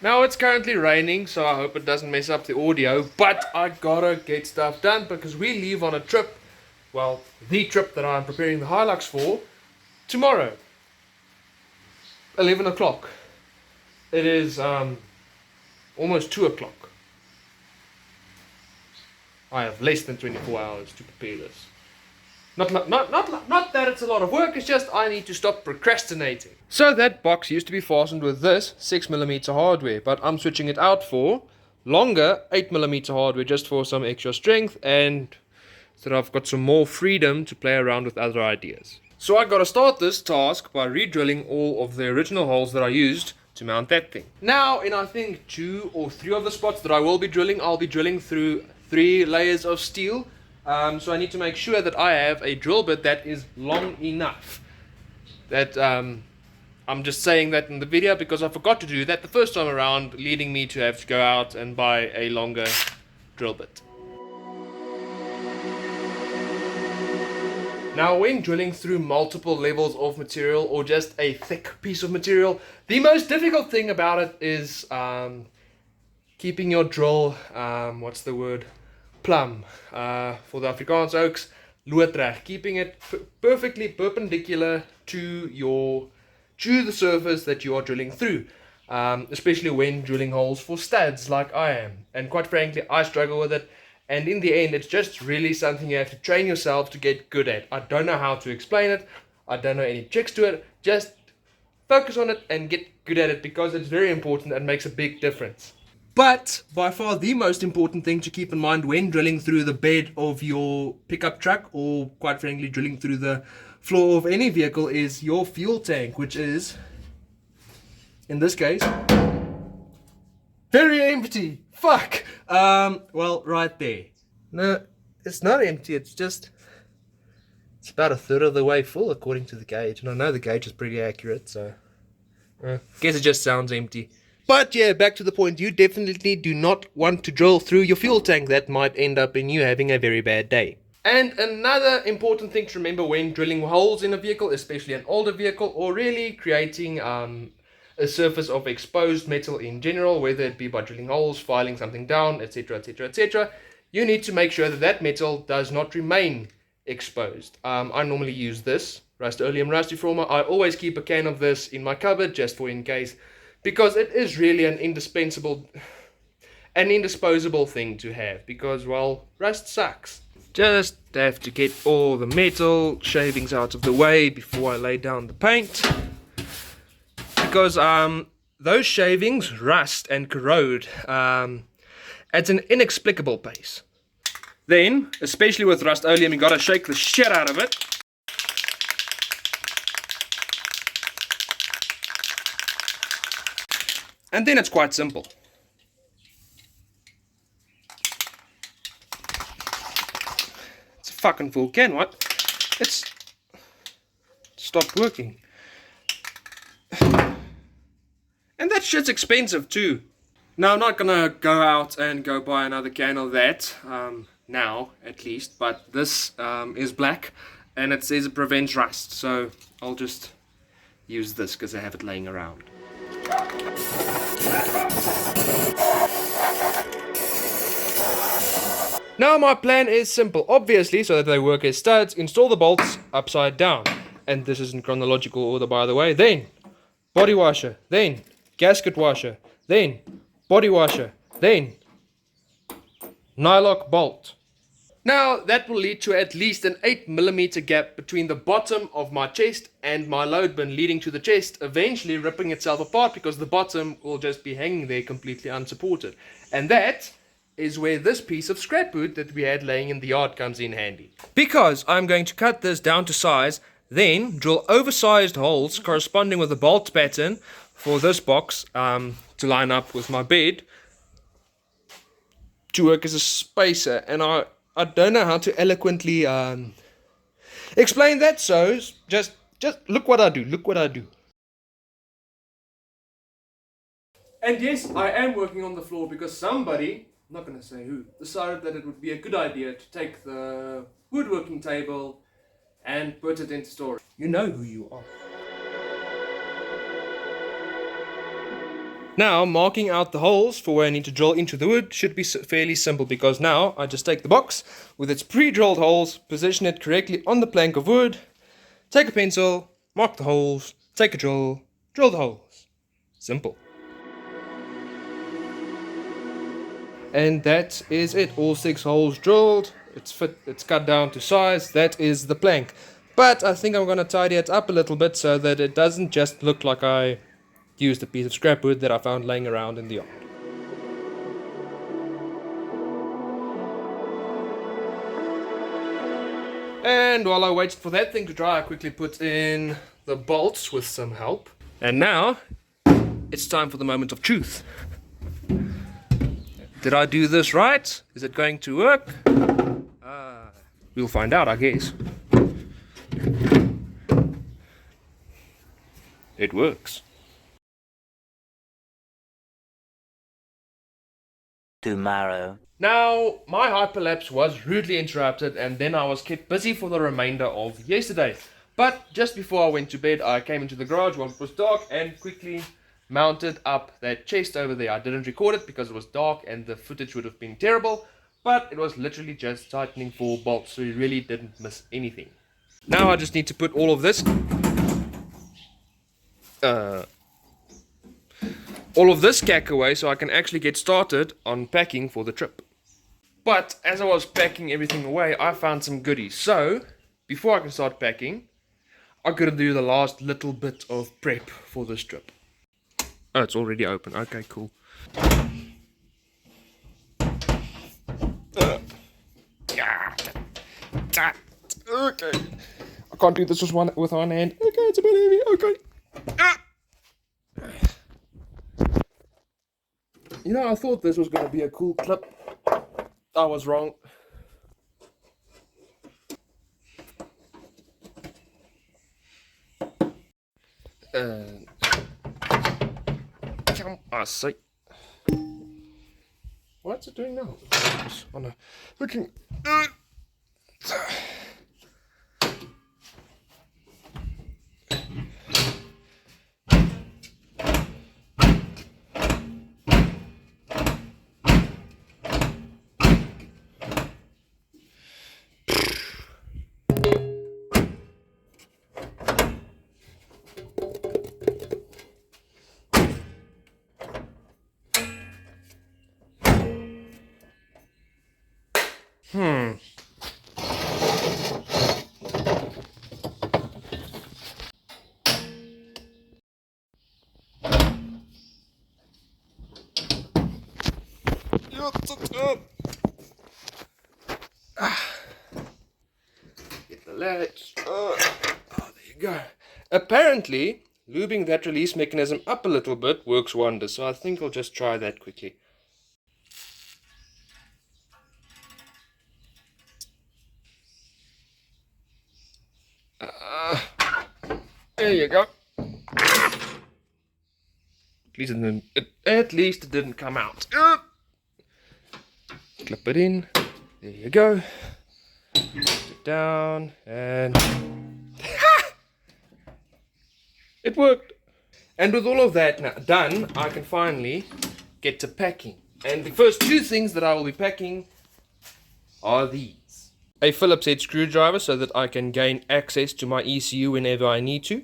Now it's currently raining, so I hope it doesn't mess up the audio, but I gotta get stuff done because we leave on a trip, well, the trip that I'm preparing the Hilux for, tomorrow, 11 o'clock. It is almost 2 o'clock. I have less than 24 hours to prepare this. Not that it's a lot of work, it's just I need to stop procrastinating. So that box used to be fastened with this 6mm hardware, but I'm switching it out for longer 8mm hardware just for some extra strength and so that I've got some more freedom to play around with other ideas. So I gotta start this task by re-drilling all of the original holes that I used to mount that thing. Now in I think 2 or 3 of the spots that I will be drilling, I'll be drilling through 3 layers of steel. So I need to make sure that I have a drill bit that is long enough. That I'm just saying that in the video because I forgot to do that the first time around, leading me to have to go out and buy a longer drill bit. Now when drilling through multiple levels of material or just a thick piece of material, the most difficult thing about it is keeping your drill, what's the word? Plumb. For the Afrikaans oaks, loodreg, keeping it perfectly perpendicular to the surface that you are drilling through, especially when drilling holes for studs like I am. And quite frankly, I struggle with it. And in the end, it's just really something you have to train yourself to get good at. I don't know how to explain it. I don't know any tricks to it. Just focus on it and get good at it because it's very important and makes a big difference. But by far the most important thing to keep in mind when drilling through the bed of your pickup truck or quite frankly drilling through the floor of any vehicle is your fuel tank, which is, in this case, very empty. Fuck. Well, right there. No, it's not empty. It's about a third of the way full according to the gauge. And I know the gauge is pretty accurate, so guess it just sounds empty. But yeah, back to the point, you definitely do not want to drill through your fuel tank. That might end up in you having a very bad day. And another important thing to remember when drilling holes in a vehicle, especially an older vehicle, or really creating a surface of exposed metal in general, whether it be by drilling holes, filing something down, etc, etc, etc, you need to make sure that that metal does not remain exposed. I normally use this Rust-Oleum Rustiformer. I always keep a can of this in my cupboard just for in case, because it is really an indisposable thing to have, because, well, rust sucks. Just have to get all the metal shavings out of the way before I lay down the paint, because those shavings rust and corrode at an inexplicable pace. Then, especially with Rust-Oleum, you gotta shake the shit out of it. And then it's quite simple. It's a fucking full can, what? It's stopped working. And that shit's expensive too. Now I'm not gonna go out and go buy another can of that, now at least, but this is black and it says it prevents rust, so I'll just use this because I have it laying around. Now my plan is simple. Obviously, so that they work as studs, install the bolts upside down. And this is in chronological order, by the way. Then, body washer. Then, gasket washer. Then, body washer. Then, nylock bolt. Now, that will lead to at least an 8mm gap between the bottom of my chest and my load bin, leading to the chest eventually ripping itself apart because the bottom will just be hanging there completely unsupported. And that is where this piece of scrap wood that we had laying in the yard comes in handy. Because I'm going to cut this down to size, then drill oversized holes corresponding with the bolt pattern for this box to line up with my bed to work as a spacer. And I don't know how to eloquently explain that, so just look what I do, look what I do. And yes, I am working on the floor because somebody, I'm not going to say who, decided that it would be a good idea to take the woodworking table and put it into storage. You know who you are. Now, marking out the holes for where I need to drill into the wood should be fairly simple, because now I just take the box with its pre-drilled holes, position it correctly on the plank of wood, take a pencil, mark the holes, take a drill, drill the holes. Simple. And that is it. All 6 holes drilled. It's cut down to size. That is the plank. But I think I'm going to tidy it up a little bit so that it doesn't just look like I used a piece of scrap wood that I found laying around in the yard. And while I waited for that thing to dry, I quickly put in the bolts with some help. And now it's time for the moment of truth. Did I do this right? Is it going to work? We'll find out, I guess. It works. Tomorrow. Now, my hyperlapse was rudely interrupted, and then I was kept busy for the remainder of yesterday. But just before I went to bed, I came into the garage while it was dark and quickly mounted up that chest over there. I didn't record it because it was dark and the footage would have been terrible, but it was literally just tightening 4 bolts, so you really didn't miss anything. Now I just need to put all of this cack away so I can actually get started on packing for the trip. But as I was packing everything away, I found some goodies. So before I can start packing, I gotta do the last little bit of prep for this trip. Oh, it's already open. Okay, cool. Okay. I can't do this with one hand. Okay, it's a bit heavy. Okay. You know, I thought this was going to be a cool clip. I was wrong. I see. What's it doing now? On a looking. Get the latch. Oh, there you go. Apparently, lubing that release mechanism up a little bit works wonders, so I think I'll just try that quickly. There you go. At least it didn't come out. Clip it in. There you go. Put it down and it worked. And with all of that now done, I can finally get to packing. And the first 2 things that I will be packing are these. A Phillips head screwdriver so that I can gain access to my ECU whenever I need to.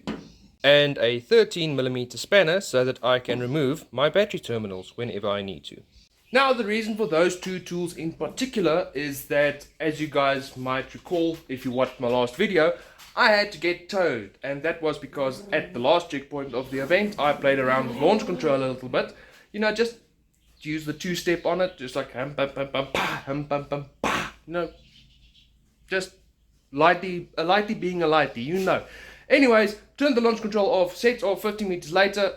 And a 13mm spanner so that I can remove my battery terminals whenever I need to. Now, the reason for those 2 tools in particular is that, as you guys might recall if you watched my last video, I had to get towed, and that was because at the last checkpoint of the event I played around with launch control a little bit. You know, just use the 2-step on it, just like hum bum bum bum pa, hum bum bum pa. You know, just lightly being a lighty, you know. Anyways, turned the launch control off, sets off 50 meters later.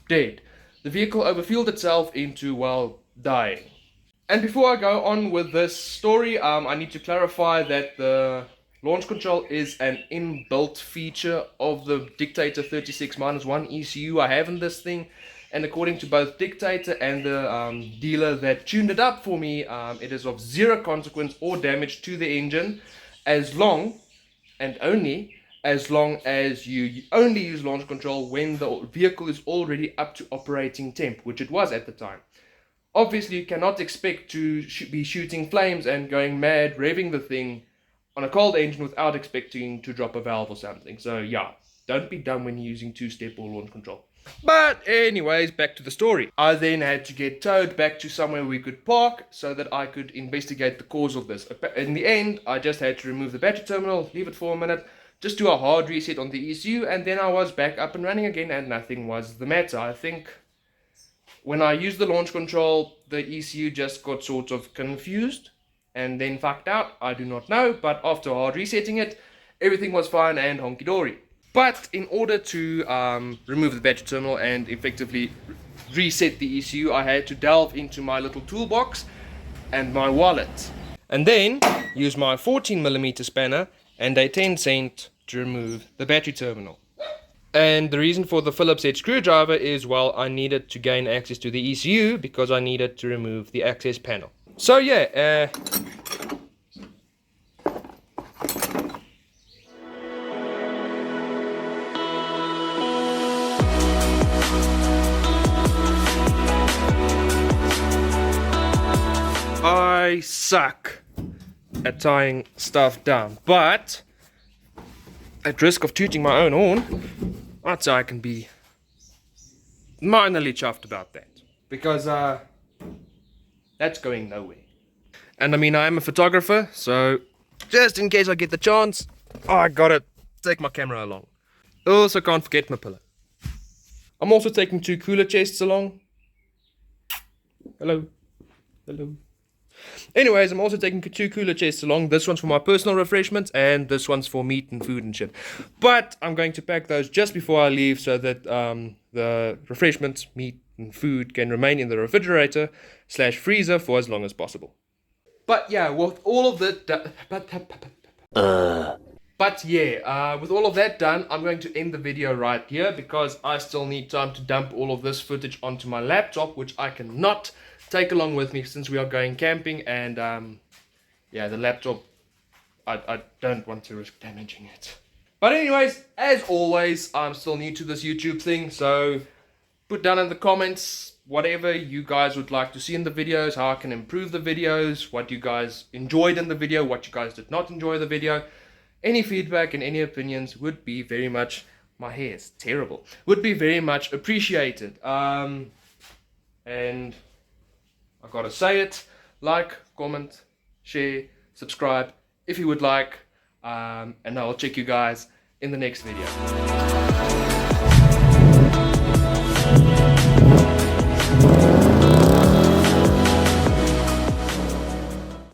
Dead. The vehicle overfueled itself into, well, dying. And before I go on with this story, I need to clarify that the launch control is an inbuilt feature of the Dictator 36-1 ECU I have in this thing. And according to both Dictator and the dealer that tuned it up for me, it is of 0 consequence or damage to the engine as long and only as long as you only use launch control when the vehicle is already up to operating temp, which it was at the time. Obviously, you cannot expect to be shooting flames and going mad, revving the thing on a cold engine without expecting to drop a valve or something. So yeah, don't be dumb when you're using two-step or launch control. But anyways, back to the story. I then had to get towed back to somewhere we could park so that I could investigate the cause of this. In the end, I just had to remove the battery terminal, leave it for a minute, just do a hard reset on the ECU, and then I was back up and running again and nothing was the matter. I think when I used the launch control, the ECU just got sort of confused and then fucked out. I do not know, but after hard resetting it, everything was fine and honky-dory. But in order to remove the battery terminal and effectively reset the ECU, I had to delve into my little toolbox and my wallet. And then use my 14mm spanner and a 10-cent to remove the battery terminal. And the reason for the Phillips head screwdriver is, well, I needed to gain access to the ECU because I needed to remove the access panel. So yeah, I suck at tying stuff down, but at risk of tooting my own horn, I'd say I can be minorly chuffed about that, because that's going nowhere. And I mean, I am a photographer, so just in case I get the chance, I gotta take my camera along. Also can't forget my pillow. I'm also taking 2 cooler chests along. Hello. Anyways, I'm also taking 2 cooler chests along. This one's for my personal refreshments, and this one's for meat and food and shit. But I'm going to pack those just before I leave so that the refreshments, meat and food can remain in the refrigerator / freezer for as long as possible. But yeah, with all of that with all of that done, I'm going to end the video right here because I still need time to dump all of this footage onto my laptop, which I cannot take along with me since we are going camping, and yeah, the laptop, I don't want to risk damaging it. But anyways, as always, I'm still new to this YouTube thing, so put down in the comments whatever you guys would like to see in the videos, how I can improve the videos, what you guys enjoyed in the video, what you guys did not enjoy the video. Any feedback and any opinions would be very much, my hair is terrible, would be very much appreciated. And I gotta say it, like, comment, share, subscribe if you would like, and I'll check you guys in the next video.